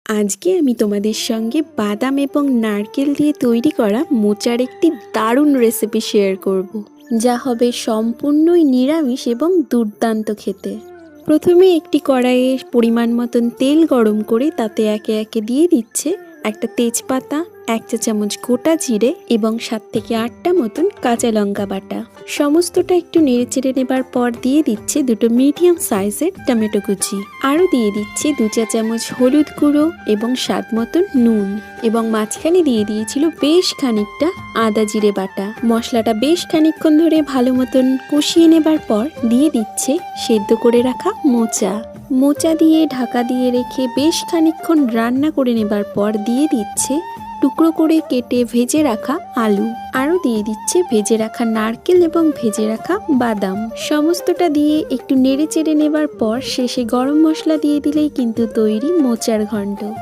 আজকে আমি তোমাদের সঙ্গে বাদাম এবং নারকেল দিয়ে তৈরি করা মোচার একটি দারুণ রেসিপি শেয়ার করব, যা হবে সম্পূর্ণই নিরামিষ এবং দুর্দান্ত খেতে। প্রথমে একটি কড়াইয়ে পরিমাণ মতন তেল গরম করে তাতে একে একে দিয়ে দিচ্ছে একটা তেজপাতা, 1 চা চামচ গোটা জিরে এবং 7 থেকে 8টা মতন কাঁচা লঙ্কা বাটা। সমস্তটা একটু নেড়েচেড়ে নেবার পর দিয়ে দিচ্ছে দুটো মিডিয়াম সাইজের টমেটো কুচি। আরও দিয়ে দিচ্ছে 2 চা চামচ হলুদ গুঁড়ো এবং স্বাদ মতন নুন, এবং মাঝখানে দিয়ে দিয়েছিল বেশ খানিকটা আদা জিরে বাটা। মশলাটা বেশ খানিকক্ষণ ধরে ভালো মতন কষিয়ে নেবার পর দিয়ে দিচ্ছে সেদ্ধ করে রাখা মোচা দিয়ে ঢাকা দিয়ে রেখে বেশ খানিকক্ষণ রান্না করে নেবার পর দিয়ে দিচ্ছে টুকরো করে কেটে ভেজে রাখা আলু। আরও দিয়ে দিচ্ছে ভেজে রাখা নারকেল এবং ভেজে রাখা বাদাম। সমস্তটা দিয়ে একটু নেড়ে চেড়ে নেবার পর শেষে গরম মশলা দিয়ে দিলেই কিন্তু তৈরি মোচার ঘন্ট।